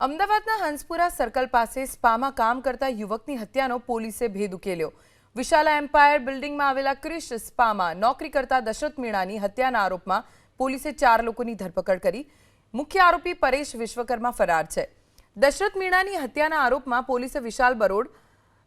અમદાવાદના હંસપુરા સર્કલ પાસે સ્પામાં કામ કરતા યુવકની હત્યાનો પોલીસે ભેદ ઉકેલ્યો। વિશાલા એમ્પાયર બિલ્ડિંગમાં આવેલા ક્રિશ સ્પામાં નોકરી કરતા દશરથ મીણાની હત્યાના આરોપમાં પોલીસે 4 લોકોની ધરપકડ કરી। મુખ્ય આરોપી પરેશ વિશ્વકર્મા ફરાર છે। દશરથ મીણાની હત્યાના આરોપમાં પોલીસે વિશાલ બરોડ,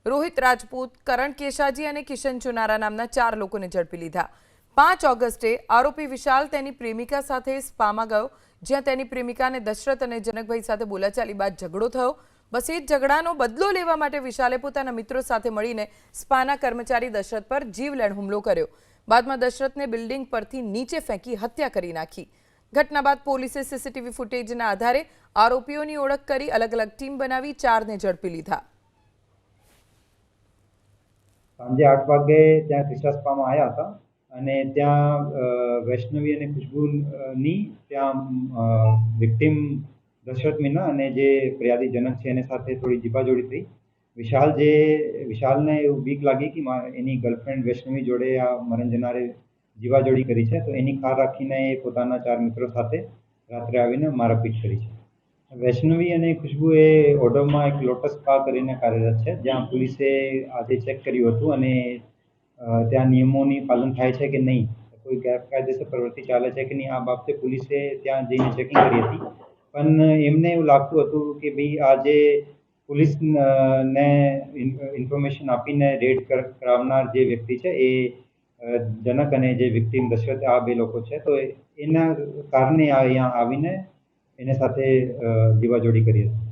રોહિત રાજપૂત, કરણ કેશાજી અને કિશન ચુનારા નામના 4 લોકોને ઝડપી લીધા। 5 ઓગસ્ટે આરોપી વિશાલ તેની પ્રેમિકા સાથે સ્પામાં ગયો, જ્યાં તેની પ્રેમિકાને દશરથ અને જનકભાઈ સાથે બોલાચાલી બાદ ઝઘડો થયો। બસ એ ઝઘડાનો બદલો લેવા માટે વિશાલે પોતાના મિત્રો સાથે મળીને સ્પાના કર્મચારી દશરથ પર જીવલેણ હુમલો કર્યો। બાદમાં દશરથને બિલ્ડિંગ પરથી નીચે ફેંકી હત્યા કરી નાખી। ઘટના બાદ પોલીસે સીસીટીવી ફૂટેજના આધારે આરોપીઓની ઓળખ કરી અલગ અલગ ટીમ બનાવી 4ને ઝડપી લીધા। સાંજે 8 વાગે ત્યાં ક્રિશા સ્પામાં આવ્યા હતા અને ત્યાં વૈષ્ણવી અને ખુશ્બુની ત્યાં વિક્ટિમ દશરથ મીના અને જે ફરિયાદી જનક છે એની સાથે થોડી જીબાજોડી થઈ। વિશાલને એવું બીક લાગી કે એની ગર્લફ્રેન્ડ વૈષ્ણવી જોડે આ મરણ જનારે જીવાજોડી કરી છે, તો એની કાર રાખીને એ પોતાના 4 મિત્રો સાથે રાત્રે આવીને મારપીટ કરી છે। વૈષ્ણવી અને ખુશ્બુ એ ઓઢવમાં એક લોટસ સ્પા કરીને કાર્યરત છે, જ્યાં પોલીસે આજે ચેક કર્યું હતું અને ત્યાં નિયમોની પાલન થાય છે કે નહીં, કોઈ ગેરકાયદેસર પ્રવૃત્તિ ચાલે છે કે નહીં, આ બાબતે પોલીસે ત્યાં જઈને ચેકિંગ કરી હતી। પણ એમને એવું લાગતું હતું કે ભાઈ આ જે પોલીસને ઇન્ફોર્મેશન આપીને રેડ કરાવનાર જે વ્યક્તિ છે એ જનક અને જે વિક્ટિમ દશરથ આ 2 લોકો છે, તો એના કારણે અહીંયા આવીને એની સાથે જીવાજોડી કરી હતી।